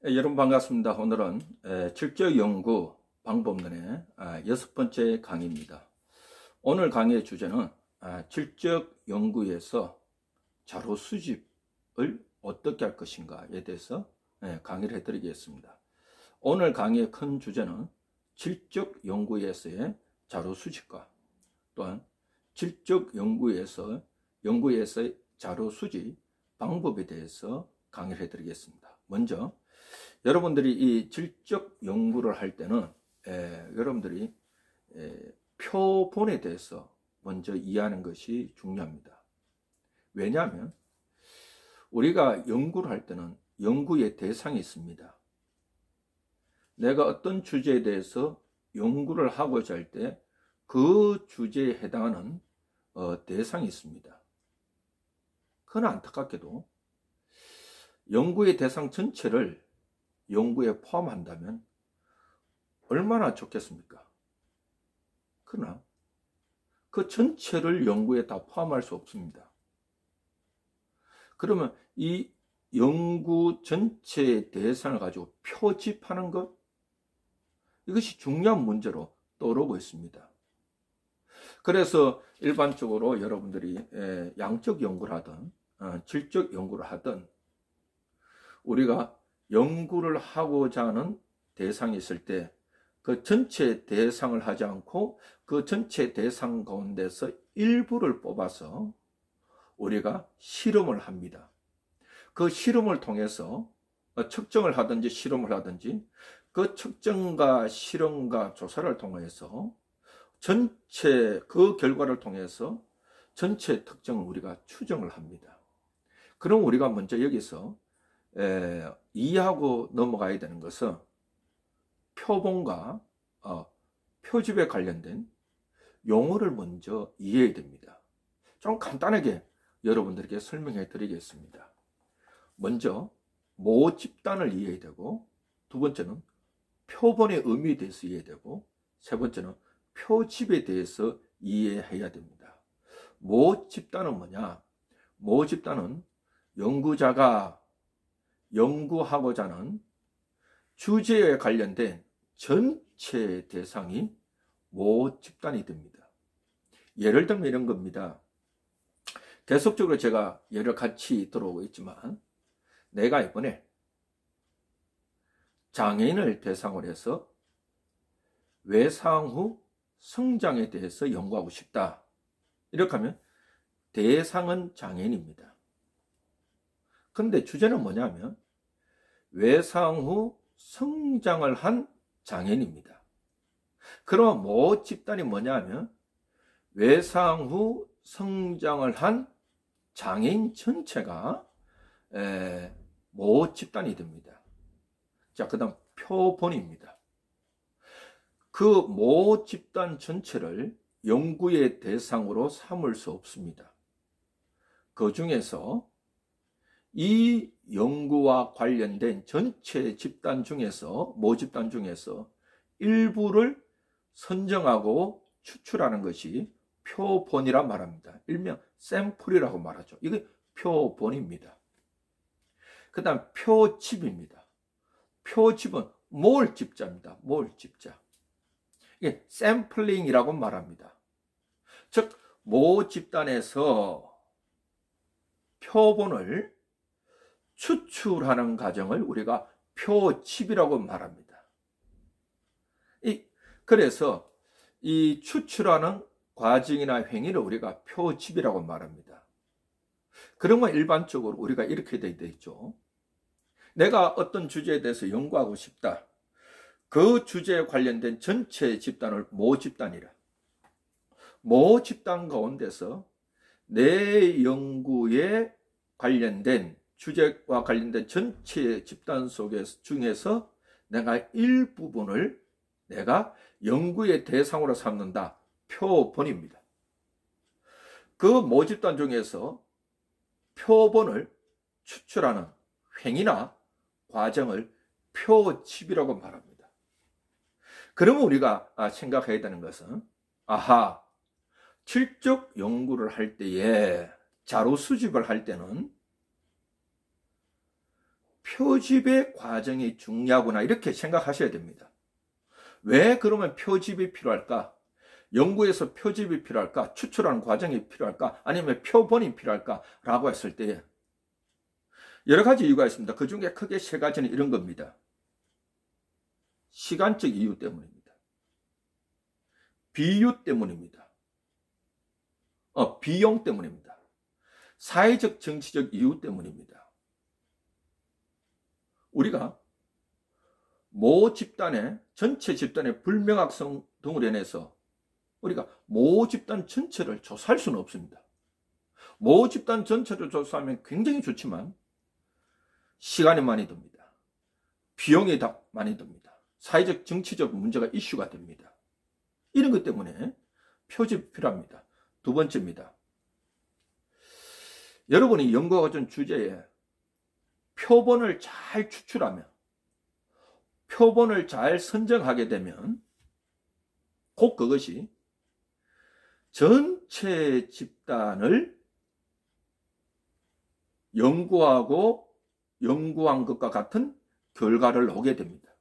여러분 반갑습니다. 오늘은 질적 연구 방법론의 6번째 강의입니다. 오늘 강의의 주제는 질적 연구에서 자료 수집을 어떻게 할 것인가에 대해서 강의를 해드리겠습니다. 오늘 강의의 큰 주제는 질적 연구에서의 자료 수집과 또한 질적 연구에서의 자료 수집 방법에 대해서 강의를 해드리겠습니다. 먼저 여러분들이 이 질적 연구를 할 때는 여러분들이 표본에 대해서 먼저 이해하는 것이 중요합니다. 왜냐하면 우리가 연구를 할 때는 연구의 대상이 있습니다. 내가 어떤 주제에 대해서 연구를 하고자 할 때 그 주제에 해당하는 대상이 있습니다. 그러나 안타깝게도 연구의 대상 전체를 연구에 포함한다면 얼마나 좋겠습니까? 그러나 그 전체를 연구에 다 포함할 수 없습니다. 그러면 이 연구 전체의 대상을 가지고 표집하는 것, 이것이 중요한 문제로 떠오르고 있습니다. 그래서 일반적으로 여러분들이 양적 연구를 하든 질적 연구를 하든 우리가 연구를 하고자 하는 대상이 있을 때 그 전체 대상을 하지 않고 그 전체 대상 가운데서 일부를 뽑아서 우리가 실험을 합니다. 그 실험을 통해서 측정을 하든지 실험을 하든지 그 측정과 실험과 조사를 통해서 전체 그 결과를 통해서 전체 특정을 우리가 추정을 합니다. 그럼 우리가 먼저 여기서 이해하고 넘어가야 되는 것은 표본과 표집에 관련된 용어를 먼저 이해해야 됩니다. 좀 간단하게 여러분들에게 설명해 드리겠습니다. 먼저 모집단을 이해해야 되고, 두 번째는 표본의 의미에 대해서 이해해야 되고, 세 번째는 표집에 대해서 이해해야 됩니다. 모집단은 뭐냐? 모집단은 연구자가 연구하고자 하는 주제에 관련된 전체 대상이 모집단이 됩니다. 예를 들면 이런 겁니다. 계속적으로 제가 예를 같이 들어오고 있지만, 내가 이번에 장애인을 대상으로 해서 외상 후 성장에 대해서 연구하고 싶다. 이렇게 하면 대상은 장애인입니다. 근데 주제는 뭐냐면 외상 후 성장을 한 장애인입니다. 그럼 모집단이 뭐냐면 외상 후 성장을 한 장애인 전체가 모집단이 됩니다. 자, 그 다음 표본입니다. 그 모집단 전체를 연구의 대상으로 삼을 수 없습니다. 그 중에서 이 연구와 관련된 전체 집단 중에서, 모집단 중에서 일부를 선정하고 추출하는 것이 표본이라 말합니다. 일명 샘플이라고 말하죠. 이게 표본입니다. 그 다음 표집입니다. 표집은 몰집자입니다. 몰집자. 이게 샘플링이라고 말합니다. 즉 모집단에서 표본을 추출하는 과정을 우리가 표집이라고 말합니다. 그래서 이 추출하는 과정이나 행위를 우리가 표집이라고 말합니다. 그러면 일반적으로 우리가 이렇게 되어 있죠. 내가 어떤 주제에 대해서 연구하고 싶다. 그 주제에 관련된 전체 집단을 모집단이라. 모집단 가운데서 내 연구에 관련된 주제와 관련된 전체 집단 중에서 내가 일부분을 내가 연구의 대상으로 삼는다. 표본입니다. 그 모집단 중에서 표본을 추출하는 행위나 과정을 표집이라고 말합니다. 그러면 우리가 생각해야 되는 것은, 질적 연구를 할 때에, 자료 수집을 할 때는 표집의 과정이 중요하구나 이렇게 생각하셔야 됩니다. 왜 그러면 표집이 필요할까? 연구에서 표집이 필요할까? 추출하는 과정이 필요할까? 아니면 표본이 필요할까? 라고 했을 때 여러 가지 이유가 있습니다. 그 중에 크게 세 가지는 이런 겁니다. 시간적 이유 때문입니다. 비유 때문입니다. 비용 때문입니다. 사회적 정치적 이유 때문입니다. 우리가 모 집단의 전체 집단의 불명확성 등으로 인해서 우리가 모 집단 전체를 조사할 수는 없습니다. 모 집단 전체를 조사하면 굉장히 좋지만 시간이 많이 듭니다. 비용이 많이 듭니다. 사회적 정치적 문제가 이슈가 됩니다. 이런 것 때문에 표집이 필요합니다. 두 번째입니다. 여러분이 연구와 같은 주제에 표본을 잘 추출하며 표본을 잘 선정하게 되면 곧 그것이 전체 집단을 연구한 것과 같은 결과를 오게 됩니다.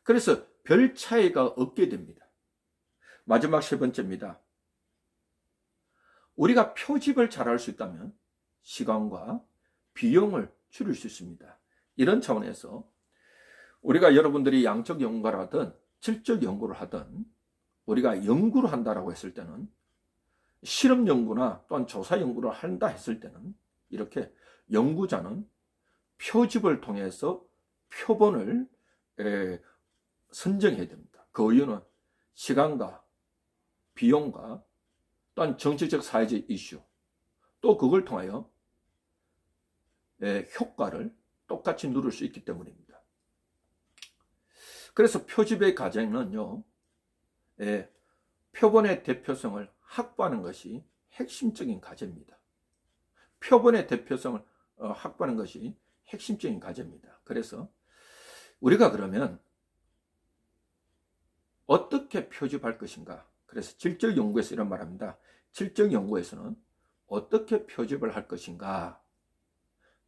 그래서 별 차이가 없게 됩니다. 마지막 세 번째입니다. 우리가 표집을 잘할 수 있다면 시간과 비용을 줄일 수 있습니다. 이런 차원에서 우리가 여러분들이 양적 연구를 하든 질적 연구를 하든 우리가 연구를 한다라고 했을 때는 실험 연구나 또한 조사 연구를 한다 했을 때는 이렇게 연구자는 표집을 통해서 표본을 선정해야 됩니다. 그 이유는 시간과 비용과 또한 정치적 사회적 이슈 또 그걸 통하여 효과를 똑같이 누릴 수 있기 때문입니다. 그래서 표집의 과정은요, 표본의 대표성을 확보하는 것이 핵심적인 과제입니다. 표본의 대표성을 확보하는 것이 핵심적인 과제입니다. 그래서 우리가 그러면 어떻게 표집할 것인가? 그래서 질적 연구에서 이런 말합니다. 질적 연구에서는 어떻게 표집을 할 것인가?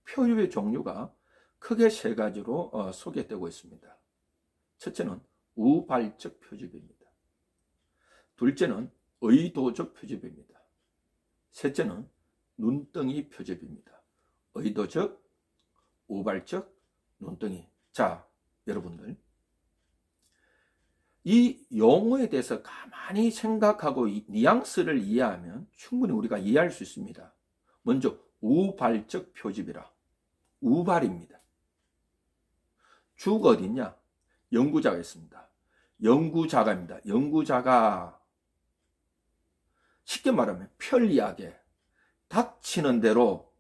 표집의 종류가 크게 세 가지로 소개되고 있습니다. 첫째는 우발적 표집입니다. 둘째는 의도적 표집입니다. 셋째는 눈덩이 표집입니다. 의도적, 우발적, 눈덩이. 자, 여러분들 이 용어에 대해서 가만히 생각하고 뉘앙스를 이해하면 충분히 우리가 이해할 수 있습니다. 먼저 우발적 표집이라. 우발입니다. 주가 어디 있냐? 연구자가 있습니다. 연구자가입니다. 연구자가 쉽게 말하면 편리하게 닥치는 대로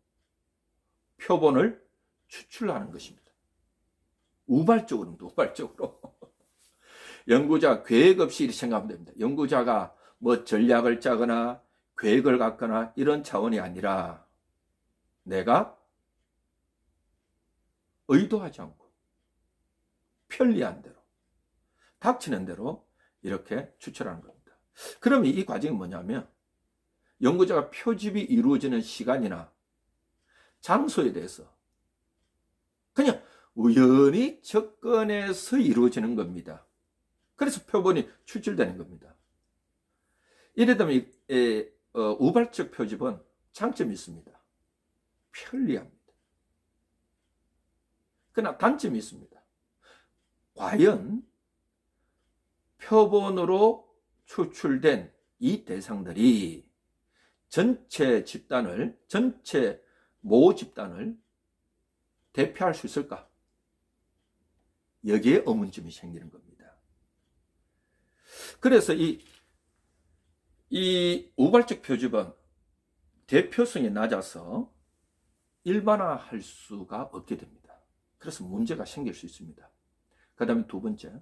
표본을 추출하는 것입니다. 우발적으로입니다. 우발적으로. 연구자 계획 없이 생각하면 됩니다. 연구자가 뭐 전략을 짜거나 계획을 갖거나 이런 차원이 아니라 내가 의도하지 않고 편리한 대로 닥치는 대로 이렇게 추출하는 겁니다. 그러면 이 과정이 뭐냐면 연구자가 표집이 이루어지는 시간이나 장소에 대해서 그냥 우연히 접근해서 이루어지는 겁니다. 그래서 표본이 추출되는 겁니다. 이래 되면 우발적 표집은 장점이 있습니다. 편리합니다. 그러나 단점이 있습니다. 과연 표본으로 추출된 이 대상들이 전체 모 집단을 대표할 수 있을까? 여기에 의문점이 생기는 겁니다. 그래서 이 우발적 표집은 대표성이 낮아서 일반화할 수가 없게 됩니다. 그래서 문제가 생길 수 있습니다. 그 다음에 두 번째,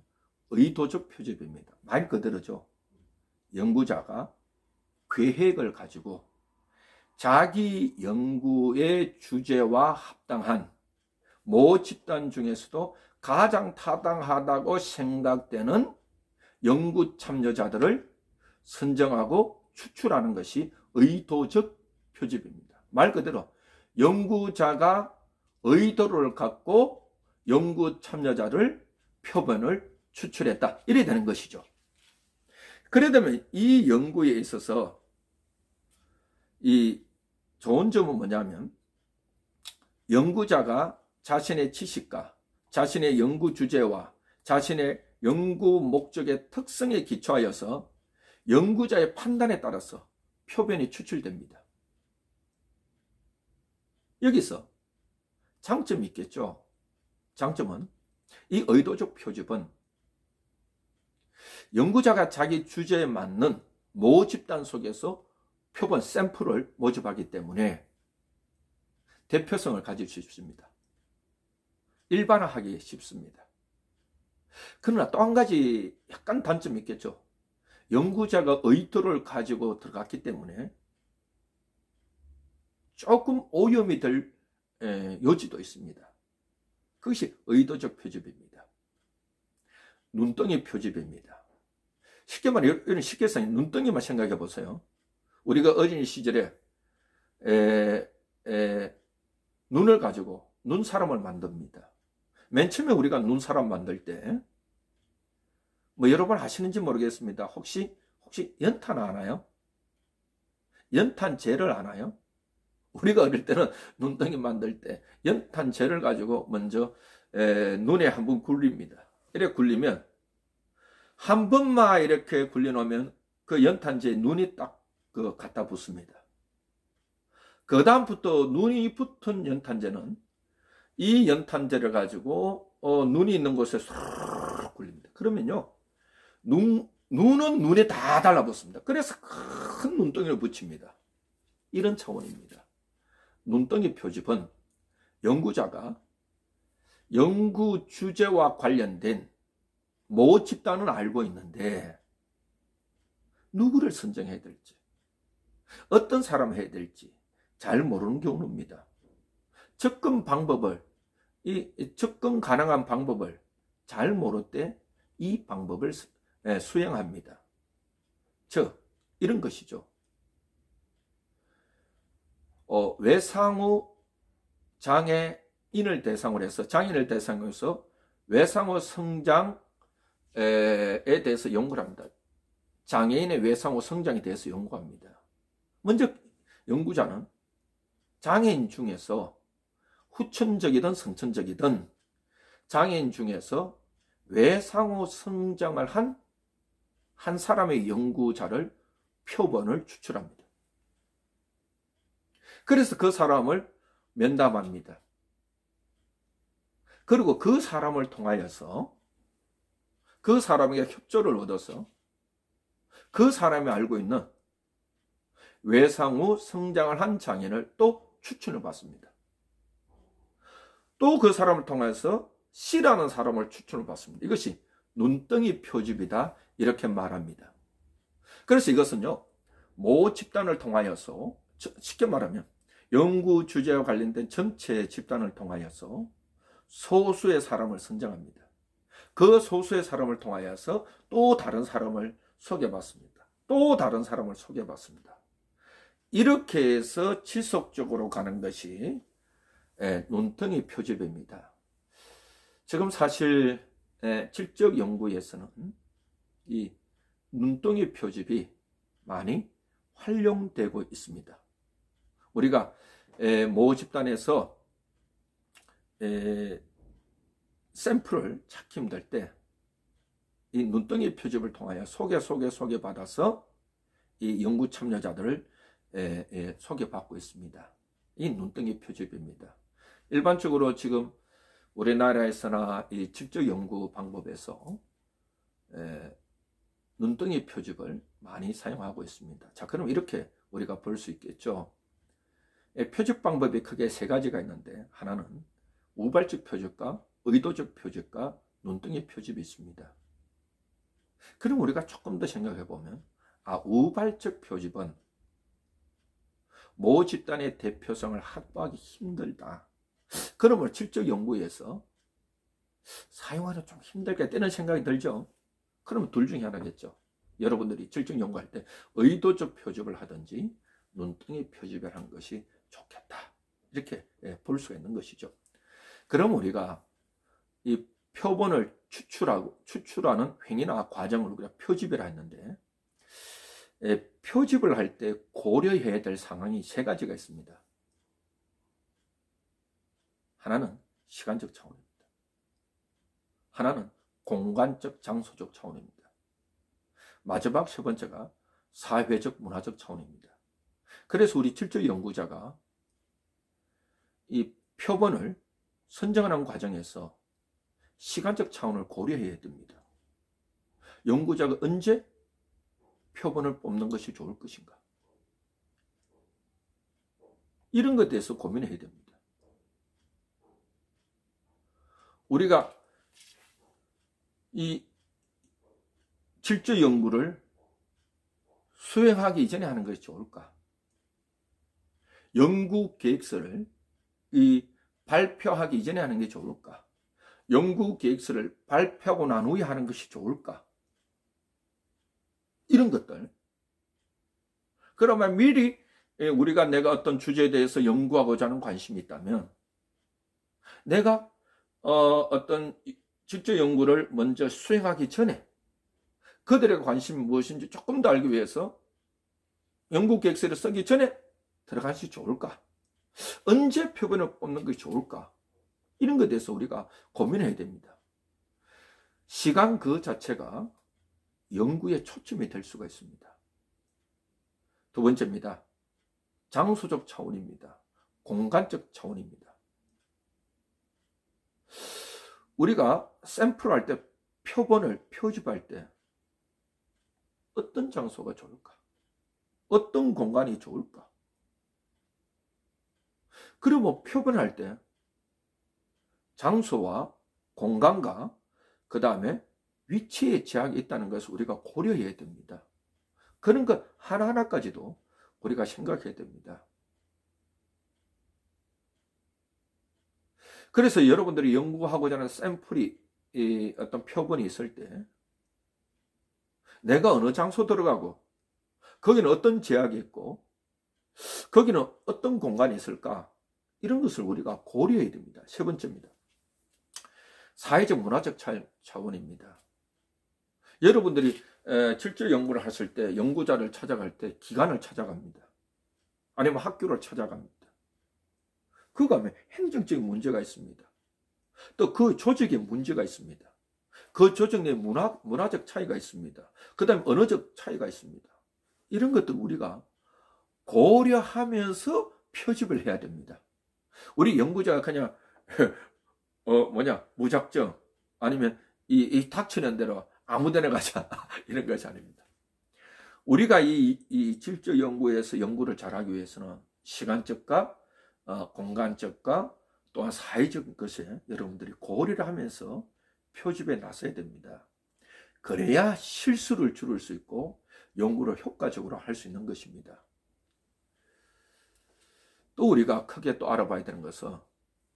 의도적 표집입니다. 말 그대로죠. 연구자가 계획을 가지고 자기 연구의 주제와 합당한 모 집단 중에서도 가장 타당하다고 생각되는 연구 참여자들을 선정하고 추출하는 것이 의도적 표집입니다. 말 그대로 연구자가 의도를 갖고 연구 참여자를 표본을 추출했다. 이래 되는 것이죠. 그래 되면 이 연구에 있어서 이 좋은 점은 뭐냐면 연구자가 자신의 지식과 자신의 연구 주제와 자신의 연구 목적의 특성에 기초하여서 연구자의 판단에 따라서 표본이 추출됩니다. 여기서 장점이 있겠죠. 장점은 이 의도적 표집은 연구자가 자기 주제에 맞는 모집단 속에서 표본 샘플을 모집하기 때문에 대표성을 가질 수 있습니다. 일반화하기 쉽습니다. 그러나 또 한 가지 약간 단점이 있겠죠. 연구자가 의도를 가지고 들어갔기 때문에 조금 오염이 될 여지도 있습니다. 그것이 의도적 표집입니다. 눈덩이 표집입니다. 쉽게 말해 이런 쉽게 생긴 눈덩이만 생각해 보세요. 우리가 어린 시절에 눈을 가지고 눈사람을 만듭니다. 맨 처음에 우리가 눈사람 만들 때 뭐 여러분 하시는지 모르겠습니다. 혹시 연탄 아나요? 연탄재를 아나요? 우리가 어릴 때는 눈덩이 만들 때 연탄재를 가지고 먼저 눈에 한번 굴립니다. 이렇게 굴리면 한 번만 이렇게 굴려놓으면 그 연탄재에 눈이 딱 갖다 붙습니다. 그 다음부터 눈이 붙은 연탄재는 이 연탄재를 가지고 눈이 있는 곳에 쏙 굴립니다. 그러면요 눈은 눈에 다 달라붙습니다. 그래서 큰 눈덩이를 붙입니다. 이런 차원입니다. 눈덩이 표집은 연구자가 연구 주제와 관련된 모집단은 알고 있는데 누구를 선정해야 될지 어떤 사람을 해야 될지 잘 모르는 경우입니다. 접근 가능한 방법을 잘 모를 때 이 방법을 수행합니다. 즉 이런 것이죠. 외상후 장애인을 대상으로 해서 외상후 성장에 대해서 연구를 합니다. 장애인의 외상후 성장에 대해서 연구합니다. 먼저 연구자는 장애인 중에서 후천적이든 선천적이든 장애인 중에서 외상후 성장을 한 사람의 연구자를 표본을 추출합니다. 그래서 그 사람을 면담합니다. 그리고 그 사람을 통하여서 그 사람에게 협조를 얻어서 그 사람이 알고 있는 외상후 성장을 한 장애인을 또 추천을 받습니다. 또 그 사람을 통해서 C라는 사람을 추천을 받습니다. 이것이 눈덩이 표집이다 이렇게 말합니다. 그래서 이것은요 모 집단을 통하여서 쉽게 말하면 연구 주제와 관련된 전체 집단을 통하여서 소수의 사람을 선정합니다. 그 소수의 사람을 통하여서 또 다른 사람을 소개받습니다. 또 다른 사람을 소개받습니다. 이렇게 해서 지속적으로 가는 것이 눈덩이 표집입니다. 지금 사실 질적 연구에서는 이 눈덩이 표집이 많이 활용되고 있습니다. 우리가 모 집단에서 샘플을 찾기 힘들 때 이 눈덩이 표집을 통하여 소개받아서 이 연구 참여자들을 소개받고 있습니다. 이 눈덩이 표집입니다. 일반적으로 지금 우리나라에서나 이 질적 연구 방법에서 눈덩이 표집을 많이 사용하고 있습니다. 자, 그럼 이렇게 우리가 볼 수 있겠죠. 표집 방법이 크게 세 가지가 있는데 하나는 우발적 표집과 의도적 표집과 눈덩이 표집이 있습니다. 그럼 우리가 조금 더 생각해 보면 우발적 표집은 모 집단의 대표성을 확보하기 힘들다. 그러면 질적 연구에서 사용하는 좀 힘들게 되는 생각이 들죠. 그러면 둘 중에 하나겠죠. 여러분들이 질적 연구할 때 의도적 표집을 하든지 눈덩이 표집을 하는 것이 좋겠다. 이렇게 볼 수가 있는 것이죠. 그럼 우리가 이 표본을 추출하는 행위나 과정을 우리가 표집이라 했는데, 표집을 할 때 고려해야 될 상황이 세 가지가 있습니다. 하나는 시간적 차원입니다. 하나는 공간적 장소적 차원입니다. 마지막 세 번째가 사회적 문화적 차원입니다. 그래서 우리 질적 연구자가 이 표본을 선정하는 과정에서 시간적 차원을 고려해야 됩니다. 연구자가 언제 표본을 뽑는 것이 좋을 것인가? 이런 것에 대해서 고민해야 됩니다. 우리가 이 질적 연구를 수행하기 이전에 하는 것이 좋을까? 연구 계획서를 발표하기 이전에 하는 게 좋을까? 연구 계획서를 발표하고 난 후에 하는 것이 좋을까? 이런 것들. 그러면 미리 내가 어떤 주제에 대해서 연구하고자 하는 관심이 있다면, 내가 어떤 질적 연구를 먼저 수행하기 전에 그들의 관심이 무엇인지 조금 더 알기 위해서 연구 계획서를 쓰기 전에 들어갈 수 좋을까? 언제 표본을 뽑는 것이 좋을까? 이런 것에 대해서 우리가 고민해야 됩니다. 시간 그 자체가 연구의 초점이 될 수가 있습니다. 두 번째입니다. 장소적 차원입니다. 공간적 차원입니다. 우리가 샘플할 때, 표본을 표집할 때 어떤 장소가 좋을까? 어떤 공간이 좋을까? 그리고 표본할 때 장소와 공간과 그 다음에 위치에 제약이 있다는 것을 우리가 고려해야 됩니다. 그런 것 하나하나까지도 우리가 생각해야 됩니다. 그래서 여러분들이 연구하고자 하는 샘플이 어떤 표본이 있을 때 내가 어느 장소 들어가고 거기는 어떤 제약이 있고 거기는 어떤 공간이 있을까? 이런 것을 우리가 고려해야 됩니다. 세 번째입니다. 사회적 문화적 차원입니다. 여러분들이 질적 연구를 하실 때 연구자를 찾아갈 때 기관을 찾아갑니다. 아니면 학교를 찾아갑니다. 그거 하면 행정적인 문제가 있습니다. 또 그 조직에 문제가 있습니다. 그 조직 내 문화적 차이가 있습니다. 그 다음에 언어적 차이가 있습니다. 이런 것들 우리가 고려하면서 표집을 해야 됩니다. 우리 연구자가 그냥 무작정 아니면 이 닥치는 대로 아무데나 가자 이런 것이 아닙니다. 우리가 이 질적 연구에서 연구를 잘하기 위해서는 시간적과 공간적과 또한 사회적 것에 여러분들이 고려를 하면서 표집에 나서야 됩니다. 그래야 실수를 줄일 수 있고 연구를 효과적으로 할 수 있는 것입니다. 또 우리가 크게 또 알아봐야 되는 것은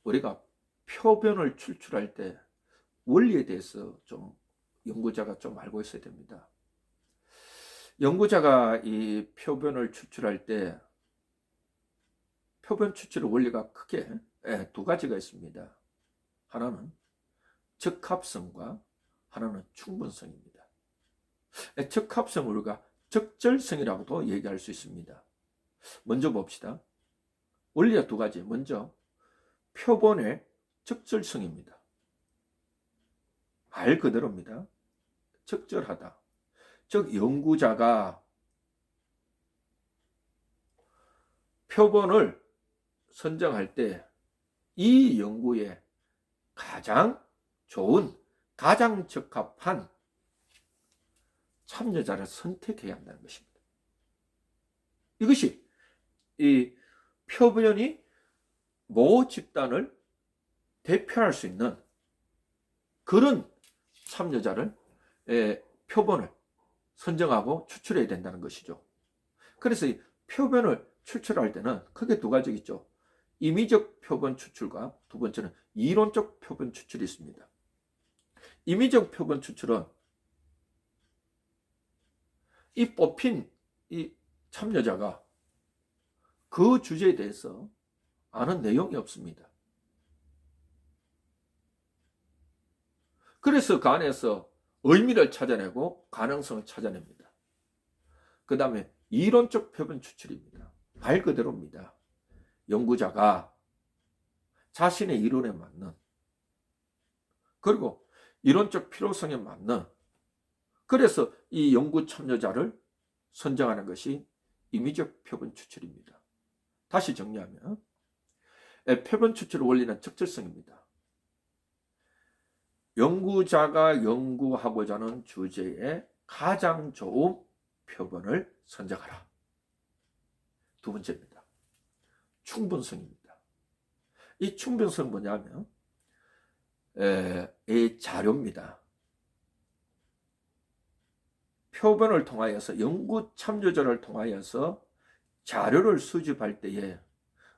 우리가 표본을 추출할 때 원리에 대해서 좀 연구자가 좀 알고 있어야 됩니다. 연구자가 이 표본을 추출할 때 표본 추출의 원리가 크게 두 가지가 있습니다. 하나는 적합성과 하나는 충분성입니다. 적합성을 우리가 적절성이라고도 얘기할 수 있습니다. 먼저 봅시다. 원리가 두 가지. 먼저 표본의 적절성입니다. 말 그대로입니다. 적절하다. 즉 연구자가 표본을 선정할 때 이 연구에 가장 좋은, 가장 적합한 참여자를 선택해야 한다는 것입니다. 이것이 이 표본이 모 집단을 대표할 수 있는 그런 참여자를 표본을 선정하고 추출해야 된다는 것이죠. 그래서 이 표본을 추출할 때는 크게 두 가지 있죠. 임의적 표본 추출과 두 번째는 이론적 표본 추출이 있습니다. 임의적 표본 추출은 이 뽑힌 이 참여자가 그 주제에 대해서 아는 내용이 없습니다. 그래서 그 안에서 의미를 찾아내고 가능성을 찾아냅니다. 그 다음에 이론적 표본 추출입니다. 말 그대로입니다. 연구자가 자신의 이론에 맞는, 그리고 이론적 필요성에 맞는, 그래서 이 연구 참여자를 선정하는 것이 임의적 표본 추출입니다. 다시 정리하면 표본 추출 원리는 적절성입니다. 연구자가 연구하고자 하는 주제에 가장 좋은 표본을 선정하라. 두 번째입니다. 충분성입니다. 이 충분성은 뭐냐면 이 자료입니다. 표본을 통하여서, 연구 참여자를 통하여서 자료를 수집할 때에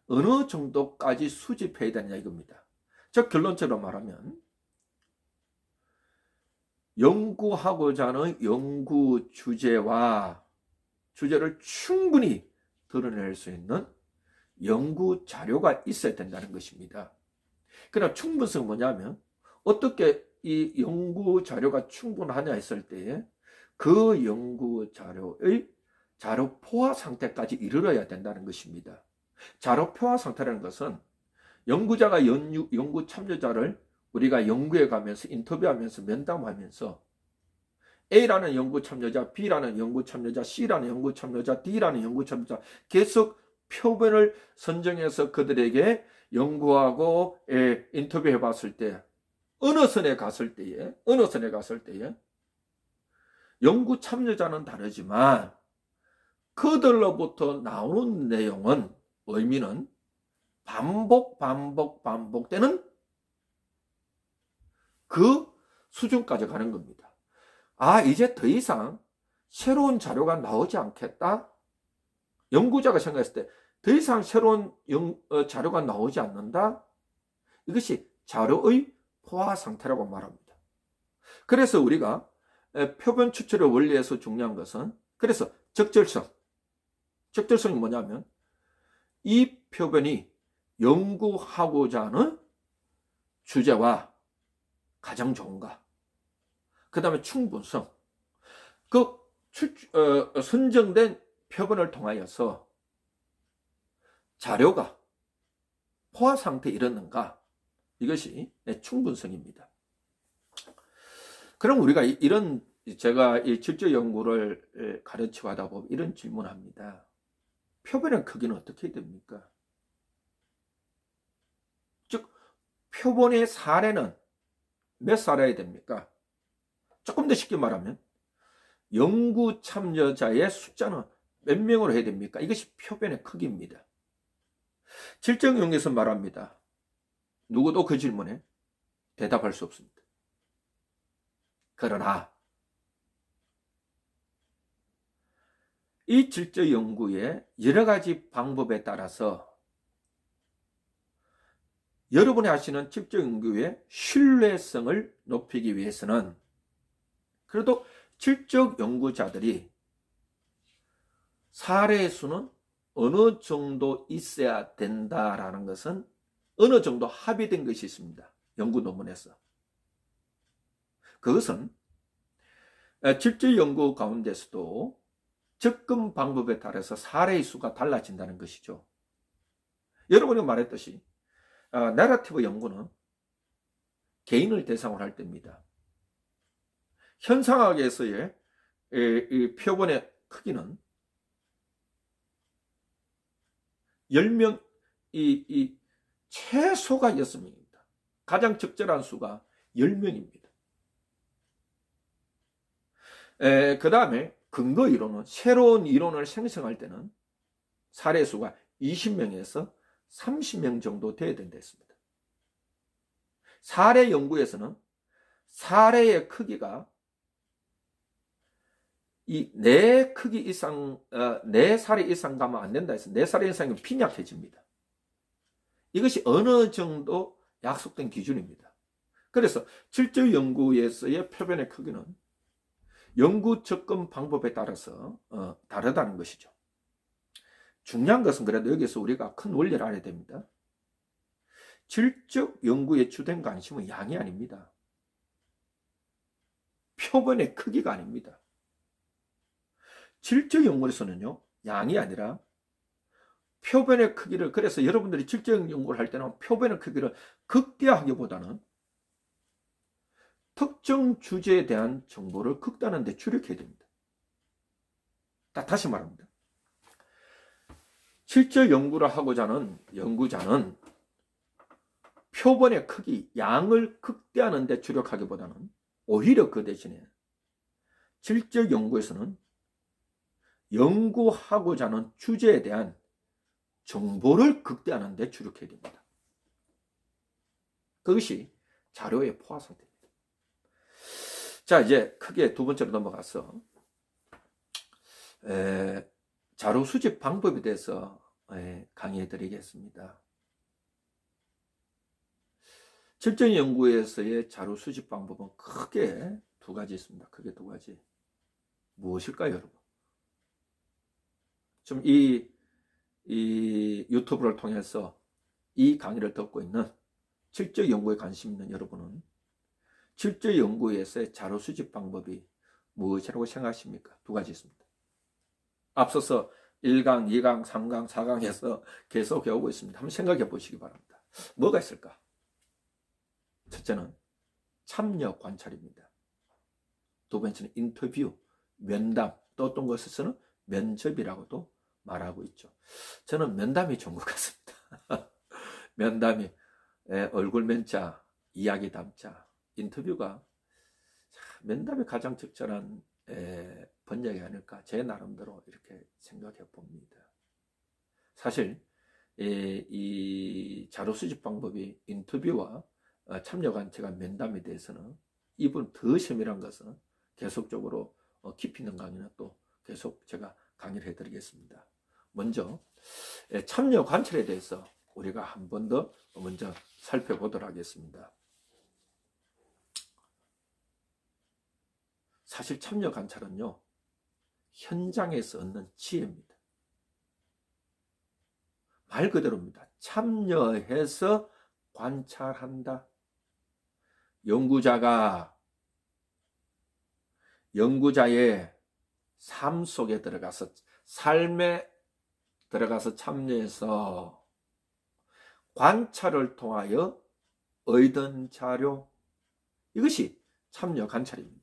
어느 정도까지 수집해야 되느냐 이겁니다. 즉 결론적으로 말하면 연구하고자 하는 연구 주제와 주제를 충분히 드러낼 수 있는 연구 자료가 있어야 된다는 것입니다. 그러나 충분성은 뭐냐면 어떻게 이 연구 자료가 충분하냐 했을 때에 그 연구 자료의 자료 포화 상태까지 이르러야 된다는 것입니다. 자료 포화 상태라는 것은 연구자가 연구 참여자를 우리가 연구해 가면서 인터뷰하면서 면담하면서 A라는 연구 참여자, B라는 연구 참여자, C라는 연구 참여자, D라는 연구 참여자 계속 표본을 선정해서 그들에게 연구하고 인터뷰해 봤을 때 어느 선에 갔을 때에 연구 참여자는 다르지만 그들로부터 나오는 내용은, 의미는 반복되는 그 수준까지 가는 겁니다. 이제 더 이상 새로운 자료가 나오지 않겠다? 연구자가 생각했을 때 더 이상 새로운 자료가 나오지 않는다? 이것이 자료의 포화 상태라고 말합니다. 그래서 우리가 표본 추출의 원리에서 중요한 것은, 그래서 적절성이 뭐냐면 이 표본이 연구하고자 하는 주제와 가장 좋은가, 그 다음에 충분성, 선정된 표본을 통하여서 자료가 포화 상태에 이르는가, 이것이 충분성입니다. 그럼 우리가 제가 이 질적 연구를 가르치고 하다 보면 이런 질문을 합니다. 표본의 크기는 어떻게 됩니까? 즉 표본의 사례는 몇 사례야 됩니까? 조금 더 쉽게 말하면 연구 참여자의 숫자는 몇 명으로 해야 됩니까? 이것이 표본의 크기입니다. 질적 연구에서 말합니다. 누구도 그 질문에 대답할 수 없습니다. 그러나 이 질적 연구의 여러 가지 방법에 따라서 여러분이 하시는 질적 연구의 신뢰성을 높이기 위해서는 그래도 질적 연구자들이 사례 수는 어느 정도 있어야 된다라는 것은 어느 정도 합의된 것이 있습니다. 연구 논문에서. 그것은 질적 연구 가운데서도 접근 방법에 따라서 사례의 수가 달라진다는 것이죠. 여러분이 말했듯이 내러티브 연구는 개인을 대상으로 할 때입니다. 현상학에서의 이 표본의 크기는 10명, 이 최소가 6명입니다. 가장 적절한 수가 10명입니다. 그 다음에 근거 이론은, 새로운 이론을 생성할 때는 사례 수가 20명에서 30명 정도 돼야 된다 했습니다. 사례 연구에서는 사례의 크기가 이 4크기 이상, 4사례 이상 가면 안 된다 해서 4사례 이상이면 빈약해집니다. 이것이 어느 정도 약속된 기준입니다. 그래서 질적 연구에서의 표본의 크기는 연구 접근 방법에 따라서 다르다는 것이죠. 중요한 것은 그래도 여기서 우리가 큰 원리를 알아야 됩니다. 질적 연구의 주된 관심은 양이 아닙니다. 표본의 크기가 아닙니다. 질적 연구에서는요, 양이 아니라 표본의 크기를, 그래서 여러분들이 질적 연구를 할 때는 표본의 크기를 극대화하기보다는 특정 주제에 대한 정보를 극단한 데 주력해야 됩니다. 다시 말합니다. 질적 연구를 하고자 하는 연구자는 표본의 크기, 양을 극대화하는 데 주력하기보다는 오히려 그 대신에 질적 연구에서는 연구하고자 하는 주제에 대한 정보를 극대화하는 데 주력해야 됩니다. 그것이 자료의 포화상태입니다. 자, 이제 크게 두 번째로 넘어가서 자료 수집 방법에 대해서 강의해 드리겠습니다. 질적 연구에서의 자료 수집 방법은 크게 두 가지 있습니다. 크게 두 가지. 무엇일까요, 여러분? 지금 이 유튜브를 통해서 이 강의를 듣고 있는 질적 연구에 관심 있는 여러분은 질적 연구에서의 자료 수집 방법이 무엇이라고 생각하십니까? 두 가지 있습니다. 앞서서 1강, 2강, 3강, 4강에서 계속 배우고 있습니다. 한번 생각해 보시기 바랍니다. 뭐가 있을까? 첫째는 참여 관찰입니다. 두 번째는 인터뷰, 면담, 또 어떤 것에서는 면접이라고도 말하고 있죠. 저는 면담이 좋은 것 같습니다. 면담이 얼굴 면자, 이야기 담자, 인터뷰가 면담이 가장 적절한 번역이 아닐까 제 나름대로 이렇게 생각해 봅니다. 사실 이 자료 수집 방법이 인터뷰와 참여 관찰과 면담에 대해서는 이분 더 세밀한 것은 계속적으로 깊이 있는 강의는 또 계속 제가 강의를 해드리겠습니다. 먼저 참여 관찰에 대해서 우리가 한 번 더 먼저 살펴보도록 하겠습니다. 사실 참여 관찰은요, 현장에서 얻는 지혜입니다. 말 그대로입니다. 참여해서 관찰한다. 연구자의 삶 속에 들어가서, 삶에 들어가서 참여해서 관찰을 통하여 얻은 자료, 이것이 참여 관찰입니다.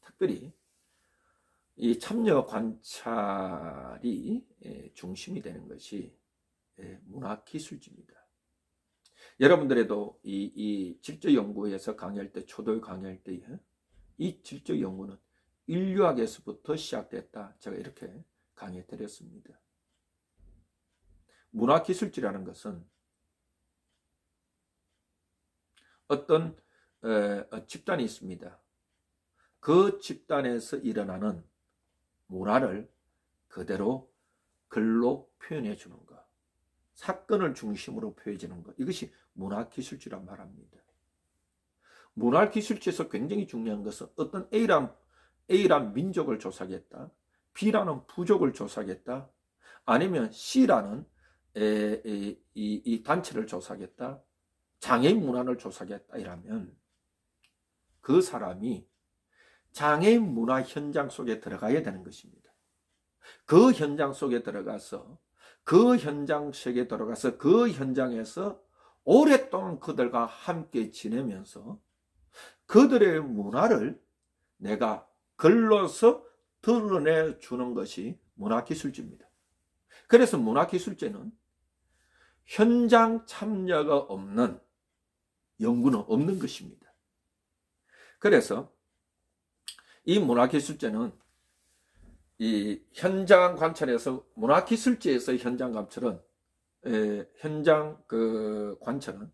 특별히 이 참여 관찰이 중심이 되는 것이 문학기술지입니다. 여러분들에도 이 질적 연구에서 강의할 때, 초도에 강의할 때 이 질적 연구는 인류학에서부터 시작됐다. 제가 이렇게 강의해 드렸습니다. 문학기술지라는 것은 어떤 집단이 있습니다. 그 집단에서 일어나는 문화를 그대로 글로 표현해 주는 것, 사건을 중심으로 표현해 주는 것, 이것이 문학기술지란 말합니다. 문학기술지에서 굉장히 중요한 것은 어떤 A란 민족을 조사하겠다, B라는 부족을 조사하겠다, 아니면 C라는 이 단체를 조사하겠다, 장애인 문화를 조사하겠다 이라면 그 사람이 장애인 문화 현장 속에 들어가야 되는 것입니다. 그 현장 속에 들어가서 그 현장에서 오랫동안 그들과 함께 지내면서 그들의 문화를 내가 글로서 드러내 주는 것이 문학기술지입니다. 그래서 문학기술제는 현장 참여가 없는 연구는 없는 것입니다. 그래서 이 문학기술제는 이 현장 관찰에서, 문학기술제에서 현장 관찰은 관찰은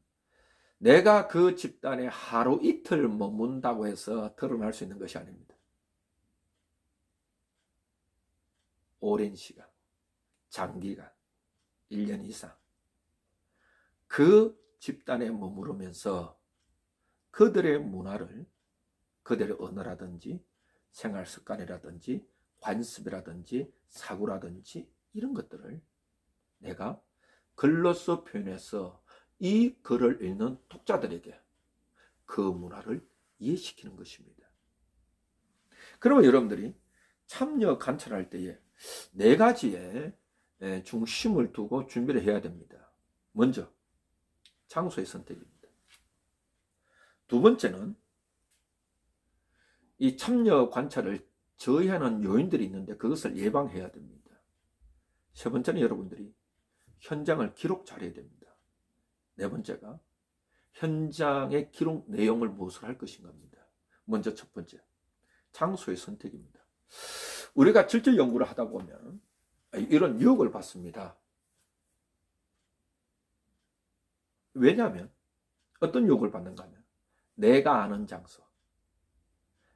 내가 그 집단에 하루 이틀 머문다고 해서 드러날 수 있는 것이 아닙니다. 오랜 시간, 장기간, 1년 이상 그 집단에 머무르면서 그들의 문화를, 그들의 언어라든지 생활습관이라든지 관습이라든지 사고라든지 이런 것들을 내가 글로써 표현해서 이 글을 읽는 독자들에게 그 문화를 이해시키는 것입니다. 그러면 여러분들이 참여 관찰할 때에 네 가지의 중심을 두고 준비를 해야 됩니다. 먼저 장소의 선택입니다. 두 번째는 이 참여 관찰을 저해하는 요인들이 있는데 그것을 예방해야 됩니다. 세 번째는 여러분들이 현장을 기록 잘해야 됩니다. 네 번째가 현장의 기록 내용을 무엇을 할 것인가입니다. 먼저 첫 번째, 장소의 선택입니다. 우리가 실제 연구를 하다 보면 이런 유혹을 받습니다. 왜냐하면 어떤 유혹을 받는가 하면 내가 아는 장소,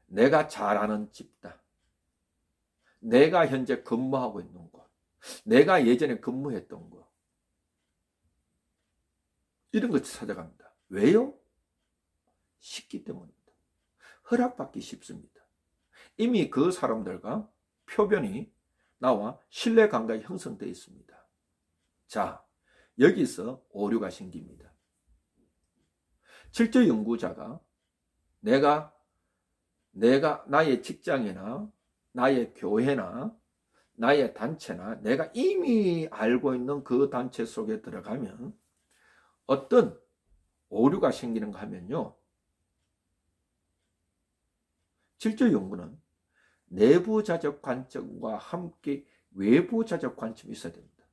내가 잘 아는 집단, 내가 현재 근무하고 있는 곳, 내가 예전에 근무했던 곳, 이런 것을 찾아갑니다. 왜요? 쉽기 때문입니다. 허락받기 쉽습니다. 이미 그 사람들과 표변이 나와 신뢰관계가 형성되어 있습니다. 자, 여기서 오류가 생깁니다. 실제 연구자가 내가 나의 직장이나 나의 교회나 나의 단체나 내가 이미 알고 있는 그 단체 속에 들어가면 어떤 오류가 생기는가 하면요. 실제 연구는 내부자적 관점과 함께 외부자적 관점이 있어야 됩니다.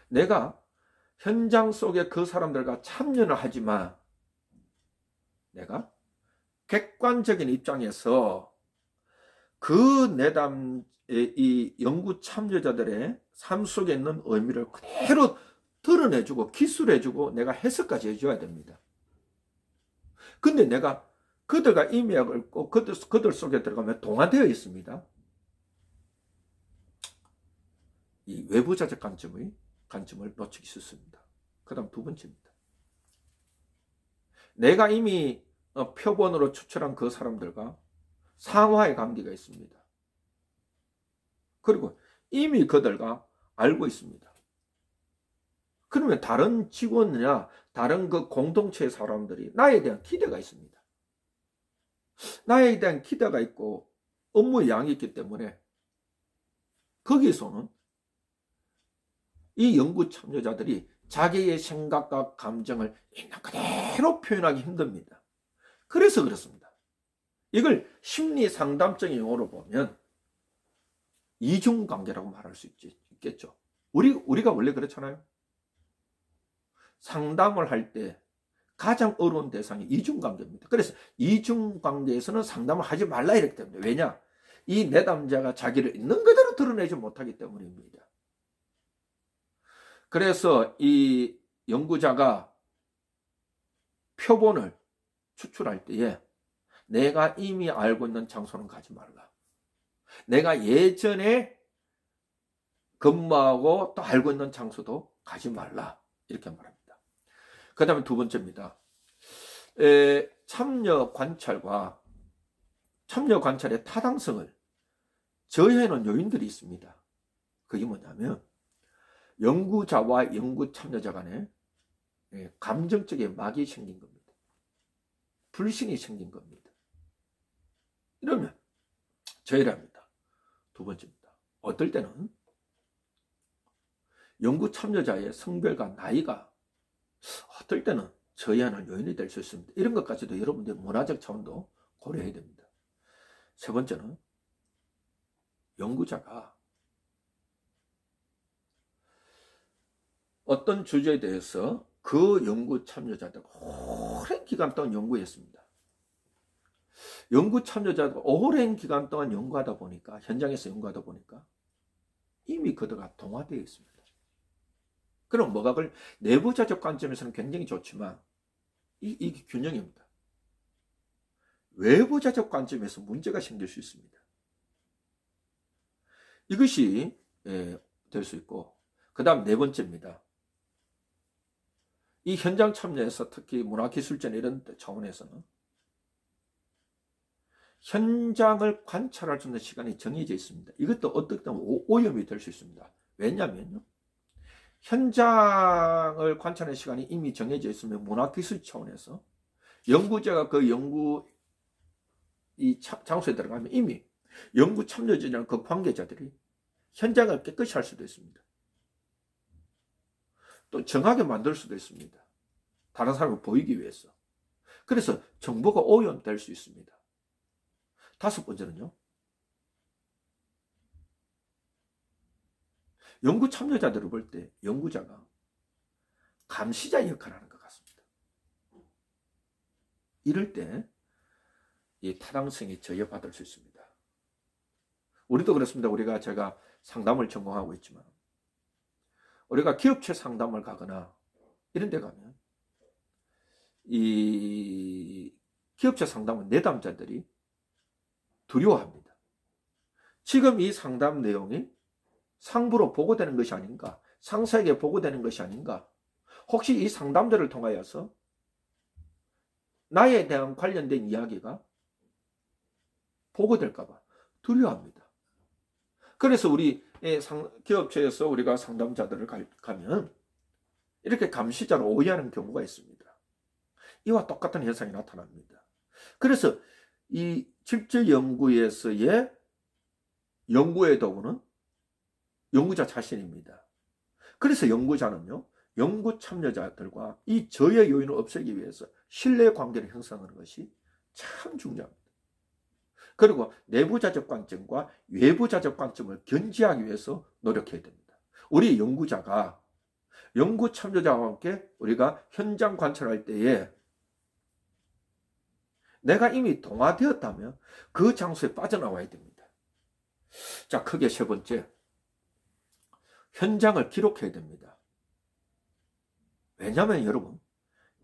내가 현장 속에 그 사람들과 참여를 하지만 내가 객관적인 입장에서 그 내담의 이 연구 참여자들의 삶 속에 있는 의미를 그대로 드러내주고 기술해주고 내가 해석까지 해줘야 됩니다. 근데 내가 그들과 임의학을 읽고 그들 속에 들어가면 동화되어 있습니다. 이 외부자적 관점을 놓치기 쉽습니다. 그 다음 두 번째입니다. 내가 이미 표본으로 추출한 그 사람들과 상하의 관계가 있습니다. 그리고 이미 그들과 알고 있습니다. 그러면 다른 직원이나 다른 그 공동체의 사람들이 나에 대한 기대가 있습니다. 나에 대한 기대가 있고 업무의 양이 있기 때문에 거기에서는 이 연구 참여자들이 자기의 생각과 감정을 있는 그대로 표현하기 힘듭니다. 그래서 그렇습니다. 이걸 심리 상담적인 용어로 보면 이중관계라고 말할 수 있겠죠. 우리가 원래 그렇잖아요. 상담을 할 때 가장 어려운 대상이 이중관계입니다. 그래서 이중관계에서는 상담을 하지 말라 이랬기 때문에. 왜냐? 이 내담자가 자기를 있는 그대로 드러내지 못하기 때문입니다. 그래서 이 연구자가 표본을 추출할 때에 내가 이미 알고 있는 장소는 가지 말라. 내가 예전에 근무하고 또 알고 있는 장소도 가지 말라. 이렇게 말합니다. 그 다음에 두 번째입니다. 참여 관찰의 타당성을 저해하는 요인들이 있습니다. 그게 뭐냐면 연구자와 연구 참여자 간에 감정적인 막이 생긴 겁니다. 불신이 생긴 겁니다. 이러면 저해를 합니다. 두 번째입니다. 어떨 때는 연구 참여자의 성별과 나이가 어떨 때는 저해하는 요인이 될 수 있습니다. 이런 것까지도 여러분들의 문화적 차원도 고려해야 됩니다. 세 번째는 연구자가 어떤 주제에 대해서 그 연구 참여자들과 오랜 기간 동안 연구했습니다. 연구 참여자가 오랜 기간 동안 연구하다 보니까, 현장에서 연구하다 보니까 이미 그들과 동화되어 있습니다. 그럼 뭐가 내부자적 관점에서는 굉장히 좋지만 이게 균형입니다. 외부자적 관점에서 문제가 생길 수 있습니다. 이것이 될 수 있고, 그 다음 네 번째입니다. 이 현장 참여에서 특히 문화기술전 이런 차원에서는 현장을 관찰할 수 있는 시간이 정해져 있습니다. 이것도 어떻게 보면 오염이 될 수 있습니다. 왜냐하면요, 현장을 관찰하는 시간이 이미 정해져 있으면 문화기술 차원에서 연구자가 그 연구 이 장소에 들어가면 이미 연구 참여자나 그 관계자들이 현장을 깨끗이 할 수도 있습니다. 또 정하게 만들 수도 있습니다. 다른 사람을 보이기 위해서. 그래서 정보가 오염될 수 있습니다. 다섯 번째는요. 연구 참여자들을 볼 때 연구자가 감시자 역할을 하는 것 같습니다. 이럴 때 이 타당성이 저해받을 수 있습니다. 우리도 그렇습니다. 제가 상담을 전공하고 있지만 우리가 기업체 상담을 가거나 이런 데 가면 이 기업체 상담은 내담자들이 두려워합니다. 지금 이 상담 내용이 상부로 보고되는 것이 아닌가, 상사에게 보고되는 것이 아닌가, 혹시 이 상담자를 통하여서 나에 대한 관련된 이야기가 보고될까봐 두려워합니다. 그래서 우리 기업체에서 우리가 상담자들을 가면 이렇게 감시자로 오해하는 경우가 있습니다. 이와 똑같은 현상이 나타납니다. 그래서 이 질적연구에서의 연구의 도구는 연구자 자신입니다. 그래서 연구자는요, 연구 참여자들과 이 저해 요인을 없애기 위해서 신뢰 관계를 형성하는 것이 참 중요합니다. 그리고 내부자적 관점과 외부자적 관점을 견지하기 위해서 노력해야 됩니다. 우리 연구자가 연구 참여자와 함께 우리가 현장 관찰할 때에 내가 이미 동화되었다면 그 장소에 빠져나와야 됩니다. 자, 크게 세 번째, 현장을 기록해야 됩니다. 왜냐하면 여러분,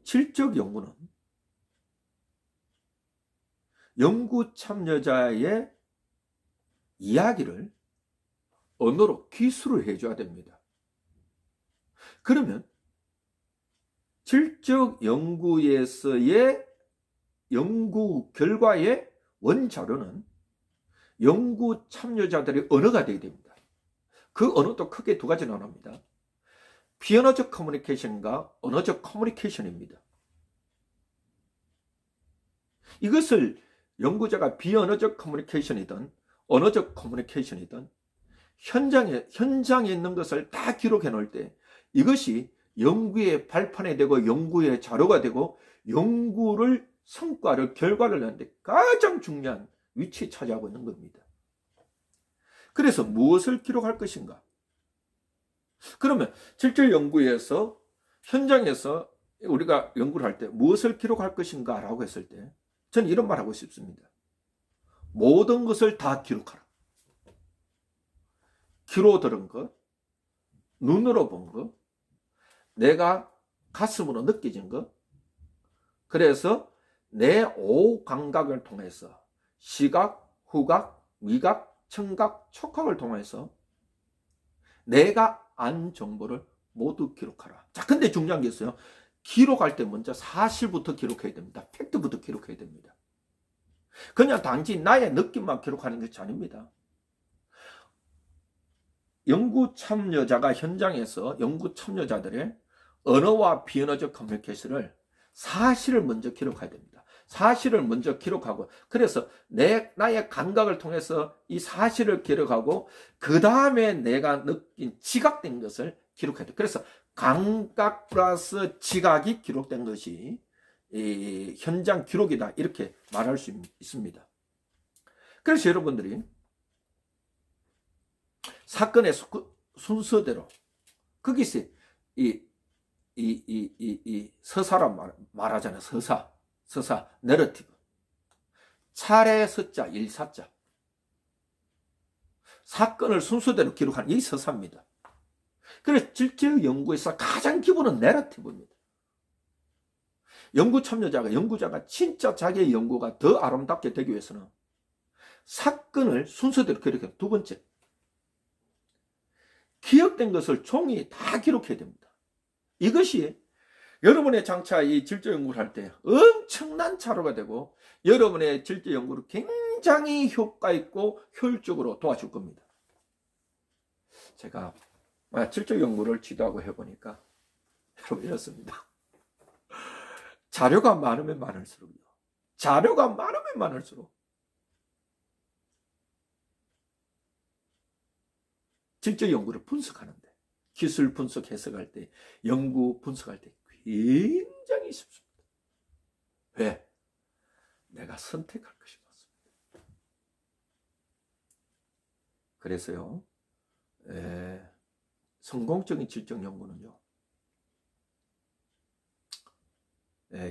질적 연구는 연구 참여자의 이야기를 언어로 기술을 해줘야 됩니다. 그러면 질적 연구에서의 연구 결과의 원자료는 연구 참여자들의 언어가 되어야 됩니다. 그 언어도 크게 두 가지 나눕니다. 비언어적 커뮤니케이션과 언어적 커뮤니케이션입니다. 이것을 연구자가 비언어적 커뮤니케이션이든 언어적 커뮤니케이션이든 현장에 있는 것을 다 기록해 놓을 때 이것이 연구의 발판이 되고 연구의 자료가 되고 연구를 성과를 결과를 내는데 가장 중요한 위치에 차지하고 있는 겁니다. 그래서 무엇을 기록할 것인가? 그러면 질적 연구에서 현장에서 우리가 연구를 할 때 무엇을 기록할 것인가 라고 했을 때 저는 이런 말 하고 싶습니다. 모든 것을 다 기록하라. 귀로 들은 것, 눈으로 본 것, 내가 가슴으로 느껴진 것, 그래서 내 오감각을 통해서 시각, 후각, 미각, 청각, 촉각을 통해서 내가 안 정보를 모두 기록하라. 자, 근데 중요한 게 있어요. 기록할 때 먼저 사실부터 기록해야 됩니다. 팩트부터 기록해야 됩니다. 그냥 단지 나의 느낌만 기록하는 것이 아닙니다. 연구 참여자가 현장에서 연구 참여자들의 언어와 비언어적 커뮤니케이션을 사실을 먼저 기록해야 됩니다. 사실을 먼저 기록하고 그래서 나의 감각을 통해서 이 사실을 기록하고 그 다음에 내가 느낀 지각된 것을 기록해야 돼요. 그래서 감각 플러스 지각이 기록된 것이 이 현장 기록이다 이렇게 말할 수 있습니다. 그래서 여러분들이 사건의 순서대로 거기서 이 서사란 말하잖아요. 서사, 내러티브. 차례 서자, 일사자. 사건을 순서대로 기록하는 이 서사입니다. 그래서 질적 연구에서 가장 기본은 내러티브입니다. 연구 참여자가, 연구자가 진짜 자기의 연구가 더 아름답게 되기 위해서는 사건을 순서대로 기록해요. 두 번째, 기억된 것을 종이에 다 기록해야 됩니다. 이것이 여러분의 장차 이 질적 연구를 할 때 엄청난 자료가 되고 여러분의 질적 연구를 굉장히 효과 있고 효율적으로 도와줄 겁니다. 제가 질적 연구를 지도하고 해보니까 여러분 이렇습니다. 자료가 많으면 많을수록요. 자료가 많으면 많을수록 질적 연구를 분석하는데, 기술 분석 해석할 때, 연구 분석할 때 굉장히 쉽습니다. 왜? 내가 선택할 것이 맞습니다. 그래서요, 성공적인 질적 연구는요,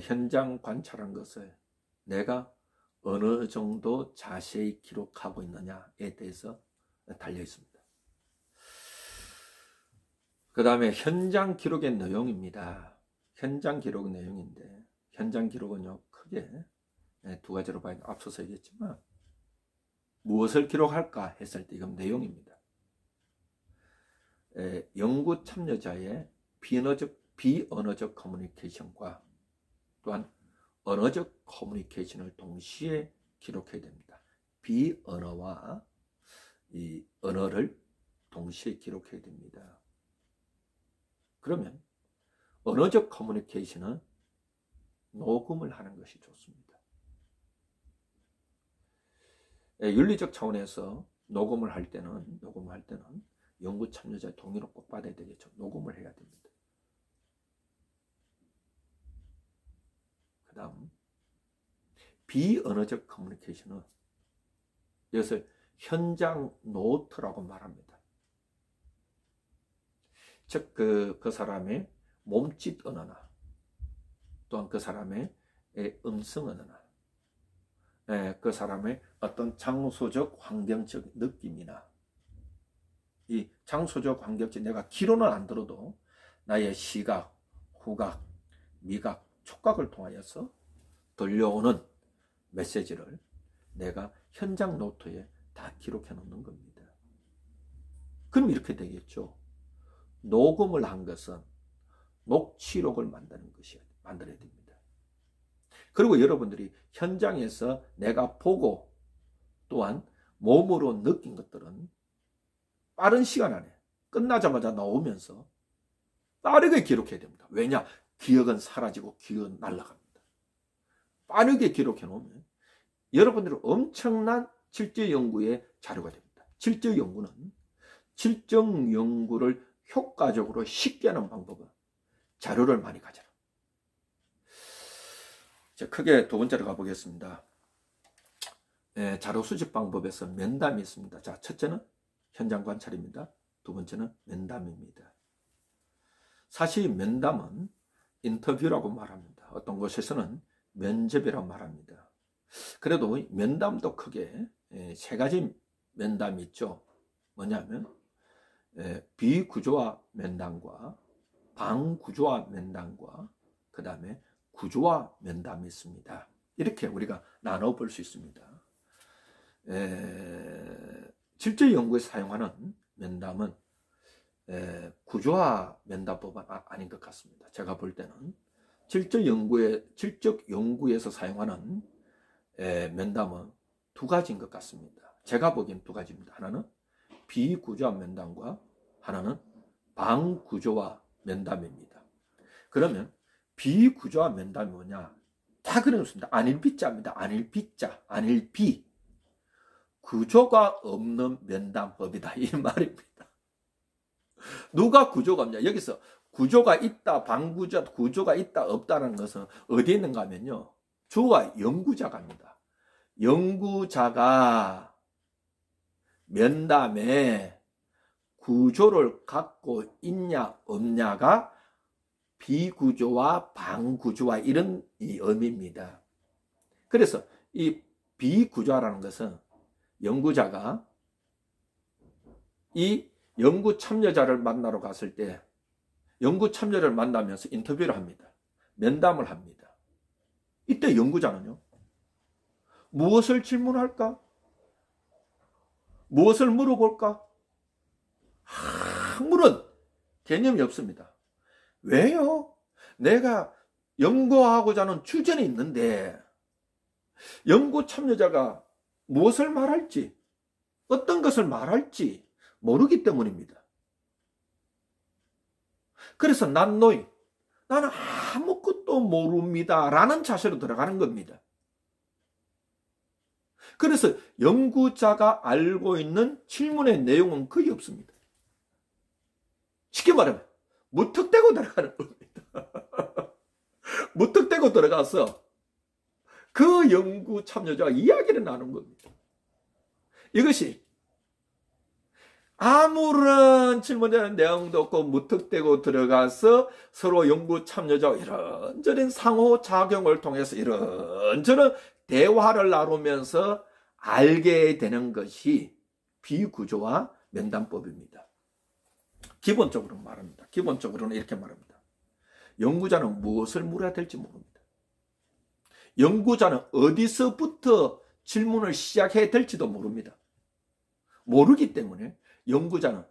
현장 관찰한 것을 내가 어느 정도 자세히 기록하고 있느냐에 대해서 달려 있습니다. 그 다음에 현장 기록의 내용입니다. 현장 기록 내용인데, 현장 기록은요, 크게 두 가지로 봐야 돼. 앞서서 얘기했지만, 무엇을 기록할까 했을 때 이건 내용입니다. 연구 참여자의 비언어적 커뮤니케이션과 또한 언어적 커뮤니케이션을 동시에 기록해야 됩니다. 비언어와 이 언어를 동시에 기록해야 됩니다. 그러면 언어적 커뮤니케이션은 녹음을 하는 것이 좋습니다. 윤리적 차원에서 녹음을 할 때는 연구 참여자의 동의를 꼭 받아야 되겠죠. 녹음을 해야 됩니다. 그 다음, 비언어적 커뮤니케이션은 이것을 현장 노트라고 말합니다. 즉, 그 사람의 몸짓 언어나 또한 그 사람의 음성 언어나 그 사람의 어떤 장소적 환경적 느낌이나 이 장소적 환경적 내가 귀로는 안 들어도 나의 시각, 후각, 미각, 촉각을 통하여서 들려오는 메시지를 내가 현장 노트에 다 기록해 놓는 겁니다. 그럼 이렇게 되겠죠. 녹음을 한 것은 녹취록을 만들어야 됩니다. 그리고 여러분들이 현장에서 내가 보고 또한 몸으로 느낀 것들은 빠른 시간 안에 끝나자마자 나오면서 빠르게 기록해야 됩니다. 왜냐? 기억은 사라지고 기억은 날아갑니다. 빠르게 기록해 놓으면 여러분들은 엄청난 질적 연구의 자료가 됩니다. 질적 연구는 질적 연구를 효과적으로 쉽게 하는 방법은 자료를 많이 가져라. 자, 크게 두 번째로 가보겠습니다. 자료 수집 방법에서 면담이 있습니다. 자, 첫째는 현장 관찰입니다. 두 번째는 면담입니다. 사실 면담은 인터뷰라고 말합니다. 어떤 곳에서는 면접이라고 말합니다. 그래도 면담도 크게 세 가지 면담이 있죠. 뭐냐면 비구조화 면담과 방구조화 면담과 그 다음에 구조화 면담이 있습니다. 이렇게 우리가 나눠볼 수 있습니다. 질적 연구에 사용하는 면담은 구조화 면담법은 아닌 것 같습니다. 제가 볼 때는 질적 연구에서 사용하는 면담은 두 가지인 것 같습니다. 제가 보기엔 두 가지입니다. 하나는 비구조화 면담과 하나는 방구조화 면담입니다. 그러면 비구조화 면담이 뭐냐? 다 그려놓습니다. 안일비자입니다. 안일비. 구조가 없는 면담법이다. 이 말입니다. 누가 구조가 없냐? 여기서 구조가 있다, 구조가 있다, 없다는 것은 어디에 있는가 하면요. 주어가 연구자가입니다. 연구자가 면담에 구조를 갖고 있냐, 없냐가 비구조와 방구조와 이런 의미입니다. 그래서 이 비구조라는 것은 연구자가 이 연구 참여자를 만나러 갔을 때 연구 참여자를 만나면서 인터뷰를 합니다. 면담을 합니다. 이때 연구자는요. 무엇을 질문할까? 무엇을 물어볼까? 아무런 개념이 없습니다. 왜요? 내가 연구하고자 하는 주제는 있는데 연구 참여자가 무엇을 말할지 어떤 것을 말할지 모르기 때문입니다. 그래서 나는 아무것도 모릅니다 라는 자세로 들어가는 겁니다. 그래서 연구자가 알고 있는 질문의 내용은 거의 없습니다. 쉽게 말하면 무턱대고 들어가는 겁니다. 무턱대고 들어가서 그 연구 참여자와 이야기를 나눈 겁니다. 이것이 아무런 질문하는 내용도 없고 무턱대고 들어가서 서로 연구 참여자와 이런저런 상호작용을 통해서 이런저런 대화를 나누면서 알게 되는 것이 비구조화 면담법입니다. 기본적으로 말합니다. 기본적으로는 이렇게 말합니다. 연구자는 무엇을 물어야 될지 모릅니다. 연구자는 어디서부터 질문을 시작해야 될지도 모릅니다. 모르기 때문에 연구자는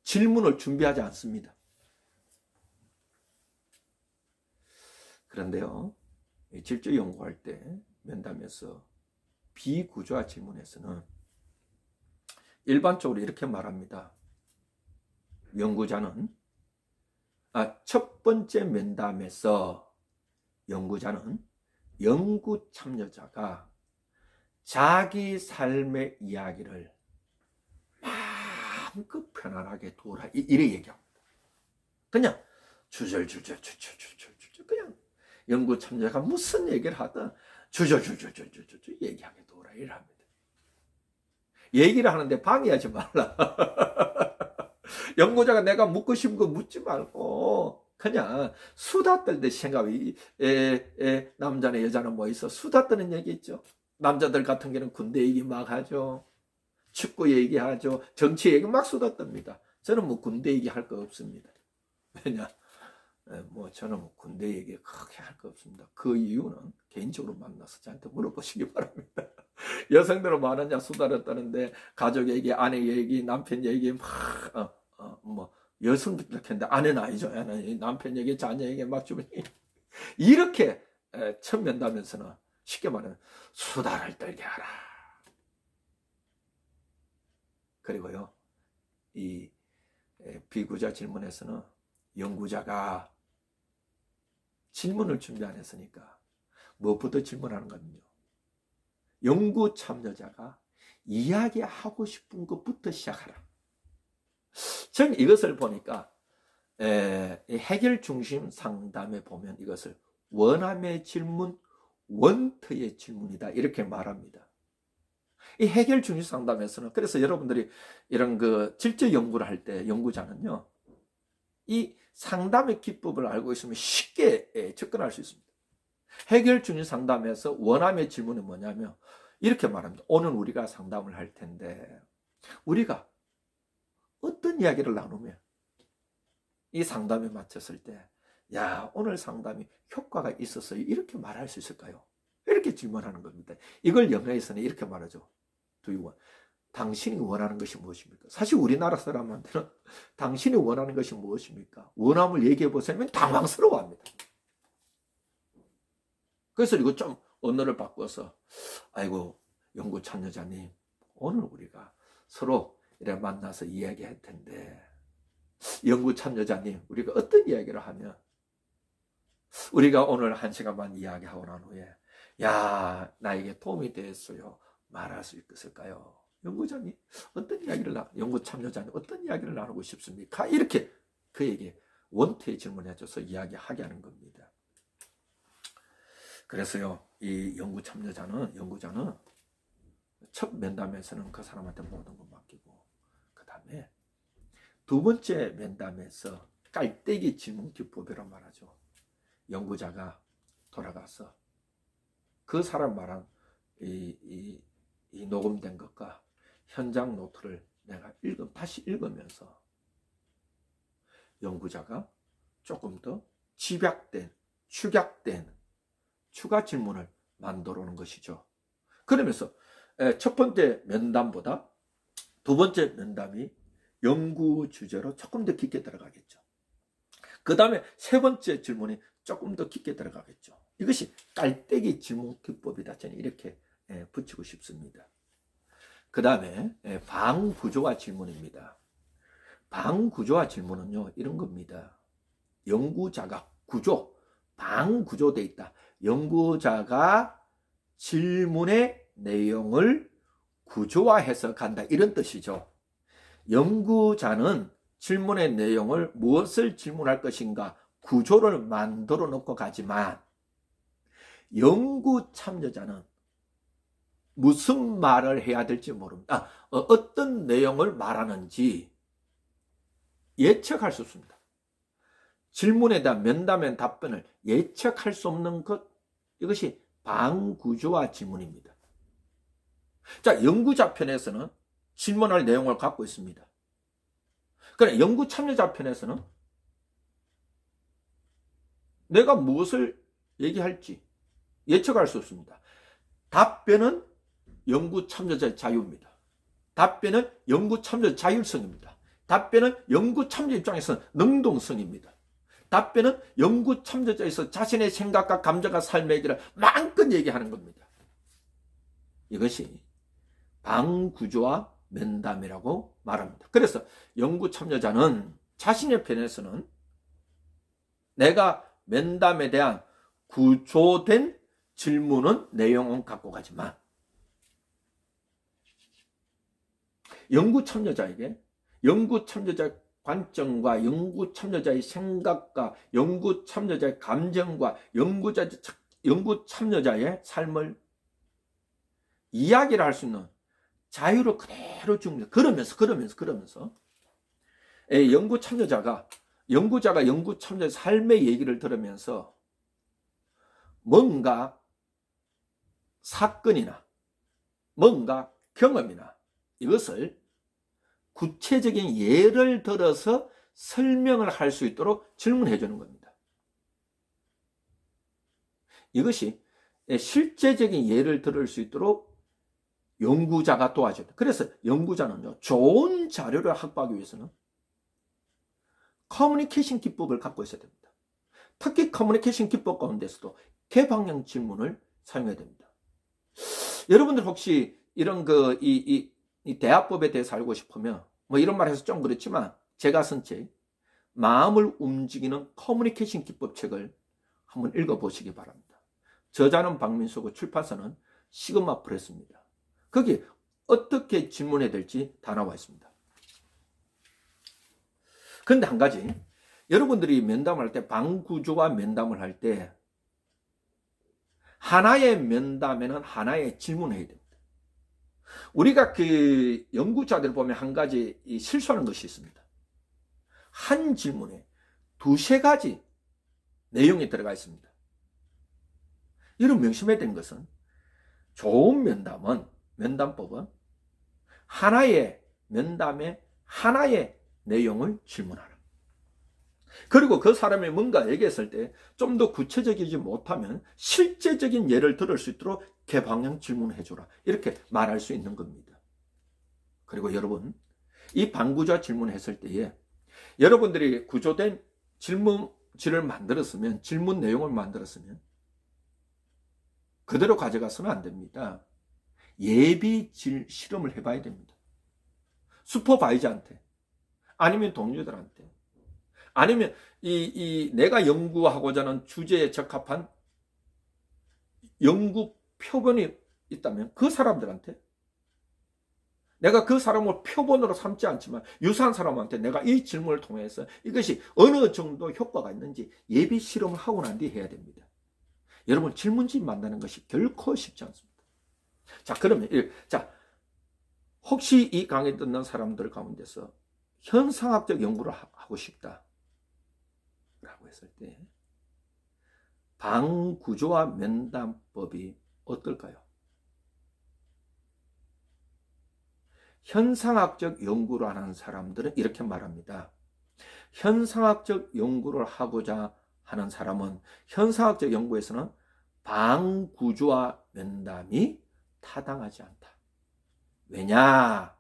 질문을 준비하지 않습니다. 그런데요, 질적 연구할 때 면담에서 비구조화 질문에서는 일반적으로 이렇게 말합니다. 연구자는 첫 번째 면담에서 연구자는 연구 참여자가 자기 삶의 이야기를 마음껏 편안하게 도우라 이래 얘기합니다. 그냥 주절주절 그냥 연구 참여자가 무슨 얘기를 하든 주절주절 얘기하게 도우라 이래 합니다. 얘기를 하는데 방해하지 말라. 연구자가 내가 묻고 싶은 거 묻지 말고 그냥 수다 떨듯이 생각이 남자나 여자는 뭐 있어 수다 떠는 얘기 있죠. 남자들 같은 경우는 군대 얘기 막 하죠. 축구 얘기하죠. 정치 얘기 막 수다 떱니다. 저는 뭐 군대 얘기 할 거 없습니다. 왜냐 저는 뭐 군대 얘기 크게 할 거 없습니다. 그 이유는 개인적으로 만나서 저한테 물어보시기 바랍니다. 여성들은 많으냐 수다를 떠는데 가족 얘기, 아내 얘기, 남편 얘기 뭐 여성들 했는데 아내는 아니죠. 남편 얘기, 자녀 얘기 막 주변 이렇게 첫 면담에서는 쉽게 말하면 수다를 떨게 하라. 그리고요, 이 비구자 질문에서는 연구자가 질문을 준비 안 했으니까 무엇부터 질문하는 거는요. 연구 참여자가 이야기하고 싶은 것부터 시작하라. 저는 이것을 보니까 해결 중심 상담에 보면 이것을 원함의 질문, 원터의 질문이다 이렇게 말합니다. 이 해결 중심 상담에서는 그래서 여러분들이 이런 그 질적 연구를 할 때 연구자는요, 이 상담의 기법을 알고 있으면 쉽게 접근할 수 있습니다. 해결 중심 상담에서 원함의 질문은 뭐냐면 이렇게 말합니다. 오늘 우리가 상담을 할 텐데 우리가 어떤 이야기를 나누면 이 상담에 맞췄을 때 야, 오늘 상담이 효과가 있었어요. 이렇게 말할 수 있을까요? 이렇게 질문하는 겁니다. 이걸 영어에서는 이렇게 말하죠. Do you want? 당신이 원하는 것이 무엇입니까? 사실 우리나라 사람한테는 당신이 원하는 것이 무엇입니까? 원함을 얘기해 보세요. 당황스러워합니다. 그래서 이거 좀 언어를 바꿔서 아이고 연구 참여자님 오늘 우리가 서로 이래 만나서 이야기할 텐데 연구 참여자님 우리가 어떤 이야기를 하면 우리가 오늘 1시간만 이야기하고 난 후에 야 나에게 도움이 됐어요 말할 수 있을까요? 연구자님 어떤 이야기를 연구 참여자님 어떤 이야기를 나누고 싶습니까? 이렇게 그에게 원태의 질문을 해줘서 이야기하게 하는 겁니다. 그래서요 이 연구자는 첫 면담에서는 그 사람한테 모든 걸 맡기고 그 다음에 두 번째 면담에서 깔때기 질문 기법이라고 말하죠. 연구자가 돌아가서 그 사람 말한 이 녹음된 것과 현장 노트를 내가 다시 읽으면서 연구자가 조금 더 집약된, 축약된 추가 질문을 만들어 오는 것이죠. 그러면서 첫 번째 면담보다 두 번째 면담이 연구 주제로 조금 더 깊게 들어가겠죠. 그 다음에 세 번째 질문이 조금 더 깊게 들어가겠죠. 이것이 깔때기 질문 기법이다. 저는 이렇게 붙이고 싶습니다. 그 다음에 방구조화 질문입니다. 방구조화 질문은요 이런 겁니다. 연구자가 방구조되어 있다. 연구자가 질문의 내용을 구조화해서 간다 이런 뜻이죠. 연구자는 질문의 내용을 무엇을 질문할 것인가 구조를 만들어 놓고 가지만 연구 참여자는 무슨 말을 해야 될지 모릅니다. 어떤 내용을 말하는지 예측할 수 없습니다. 질문에 대한 면담의 답변을 예측할 수 없는 것, 이것이 방구조화 질문입니다. 자, 연구자 편에서는 질문할 내용을 갖고 있습니다. 그러나 연구 참여자 편에서는 내가 무엇을 얘기할지 예측할 수 없습니다. 답변은 연구 참여자의 자유입니다. 답변은 연구 참여자 자율성입니다. 답변은 연구 참여자 입장에서는 능동성입니다. 답변은 연구 참여자에서 자신의 생각과 감정과 삶의 얘기를 마음껏 얘기하는 겁니다. 이것이 방구조와 면담이라고 말합니다. 그래서 연구 참여자는 자신의 편에서는 내가 면담에 대한 구조된 질문은 내용은 갖고 가지만 연구 참여자에게 연구 참여자의 관점과 연구 참여자의 생각과 연구 참여자의 감정과 연구 참여자의 삶을 이야기를 할 수 있는 자유를 그대로 줍니다. 그러면서 연구자가 연구 참여자의 삶의 얘기를 들으면서 뭔가 사건이나 뭔가 경험이나 이것을 구체적인 예를 들어서 설명을 할 수 있도록 질문해 주는 겁니다. 이것이 실제적인 예를 들을 수 있도록 연구자가 도와줘요. 그래서 연구자는요, 좋은 자료를 확보하기 위해서는 커뮤니케이션 기법을 갖고 있어야 됩니다. 특히 커뮤니케이션 기법 가운데서도 개방형 질문을 사용해야 됩니다. 여러분들 혹시 이런 이 대화법에 대해서 알고 싶으면 뭐 이런 말 해서 좀 그렇지만 제가 쓴 책 마음을 움직이는 커뮤니케이션 기법 책을 한번 읽어보시기 바랍니다. 저자는 박민수고 출판사는 시그마 프레스입니다. 거기 어떻게 질문해야 될지 다 나와 있습니다. 그런데 한 가지, 여러분들이 면담을 할 때, 방구조와 면담을 할 때 하나의 면담에는 하나의 질문을 해야 됩니다. 우리가 그 연구자들 보면 한 가지 실수하는 것이 있습니다. 한 질문에 두세 가지 내용이 들어가 있습니다. 여러분 명심해야 되는 것은 좋은 면담법은 하나의 면담에 하나의 내용을 질문하라. 그리고 그 사람이 뭔가 얘기했을 때 좀 더 구체적이지 못하면 실제적인 예를 들을 수 있도록 개방형 질문을 해줘라. 이렇게 말할 수 있는 겁니다. 그리고 여러분, 이 방구조화 질문을 했을 때에 여러분들이 구조된 질문지를 만들었으면, 질문 내용을 만들었으면 그대로 가져가서는 안 됩니다. 예비 실험을 해봐야 됩니다. 슈퍼바이저한테, 아니면 동료들한테, 아니면 내가 연구하고자 하는 주제에 적합한 연구 표본이 있다면 그 사람들한테, 내가 그 사람을 표본으로 삼지 않지만 유사한 사람한테 내가 이 질문을 통해서 이것이 어느 정도 효과가 있는지 예비 실험을 하고 난 뒤에 해야 됩니다. 여러분, 질문지 만드는 것이 결코 쉽지 않습니다. 자, 그러면 혹시 이 강의 듣는 사람들 가운데서 현상학적 연구를 하고 싶다 라고 했을 때 방구조화 면담법이 어떨까요? 현상학적 연구를 하는 사람들은 이렇게 말합니다. 현상학적 연구를 하고자 하는 사람은 현상학적 연구에서는 방구조화 면담이 타당하지 않다. 왜냐?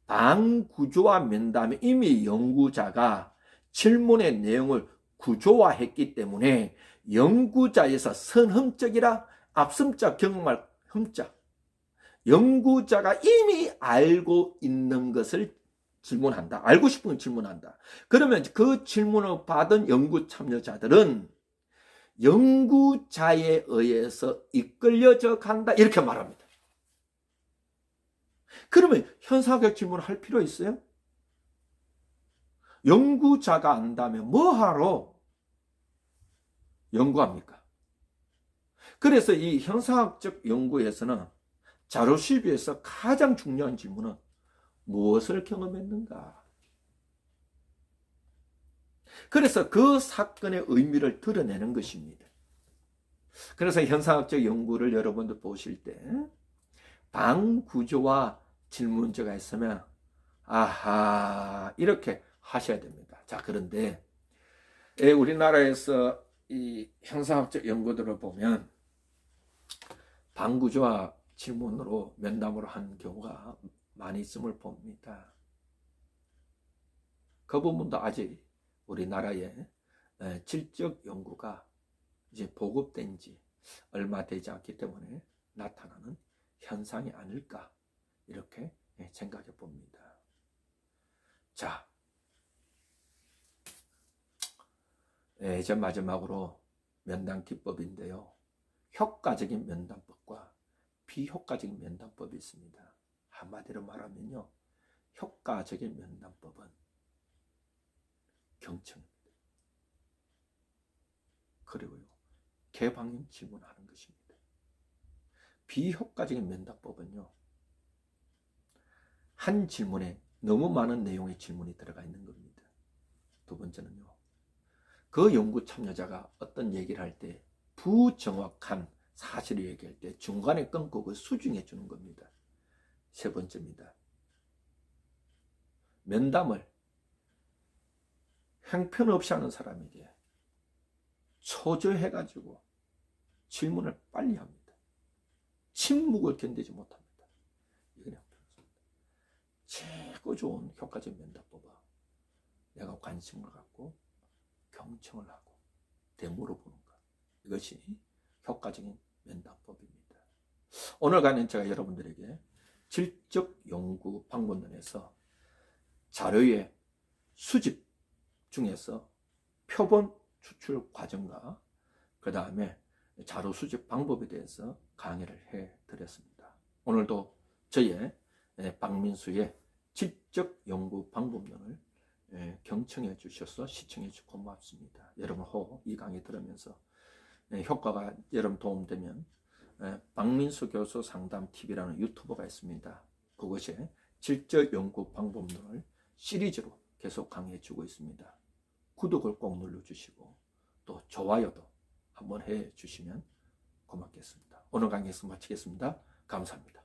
방구조화 면담에 이미 연구자가 질문의 내용을 구조화했기 때문에 연구자에서 선흠적이라 앞섬자 경험할 흠자, 연구자가 이미 알고 있는 것을 질문한다. 알고 싶은 걸 질문한다. 그러면 그 질문을 받은 연구 참여자들은 연구자에 의해서 이끌려져 간다. 이렇게 말합니다. 그러면 현상학적 질문을 할 필요 있어요? 연구자가 안다면 뭐하러 연구합니까? 그래서 이 형상학적 연구에서는 자료 수집에서 가장 중요한 질문은 무엇을 경험했는가? 그래서 그 사건의 의미를 드러내는 것입니다. 그래서 현상학적 연구를 여러분들 보실 때 방구조와 질문조가 있으면 아하 이렇게 하셔야 됩니다. 자, 그런데 우리나라에서 이 형상학적 연구들을 보면 방구조와 질문으로 면담으로 한 경우가 많이 있음을 봅니다. 그 부분도 아직 우리나라의 질적 연구가 이제 보급된 지 얼마 되지 않기 때문에 나타나는 현상이 아닐까 이렇게 생각해 봅니다. 자, 이제 마지막으로 면담 기법인데요. 효과적인 면담법과 비효과적인 면담법이 있습니다. 한마디로 말하면요, 효과적인 면담법은 경청입니다. 그리고요, 개방형 질문하는 것입니다. 비효과적인 면담법은요, 한 질문에 너무 많은 내용의 질문이 들어가 있는 겁니다. 두 번째는요, 그 연구 참여자가 어떤 얘기를 할 때 부정확한 사실을 얘기할 때 중간에 끊고 그 수정해 주는 겁니다. 세 번째입니다. 면담을 형편없이 하는 사람에게 초조해가지고 질문을 빨리 합니다. 침묵을 견디지 못합니다. 이건 형편없습니다. 최고 좋은 효과적 면담법은 내가 관심을 갖고 경청을 하고 되물어보는 것. 이것이 효과적인 면담법입니다. 오늘 강의는 제가 여러분들에게 질적 연구 방법론에서 자료의 수집 중에서 표본 추출 과정과 그 다음에 자료 수집 방법에 대해서 강의를 해드렸습니다. 오늘도 저의 박민수의 질적 연구 방법론을 경청해 주셔서 시청해 주셔서 고맙습니다. 여러분 혹 이 강의 들으면서 효과가 여러분 도움되면 박민수 교수 상담 TV라는 유튜버가 있습니다. 그것이 질적 연구 방법론을 시리즈로 계속 강의해 주고 있습니다. 구독을 꼭 눌러주시고 또 좋아요도 한번 해 주시면 고맙겠습니다. 오늘 강의에서 마치겠습니다. 감사합니다.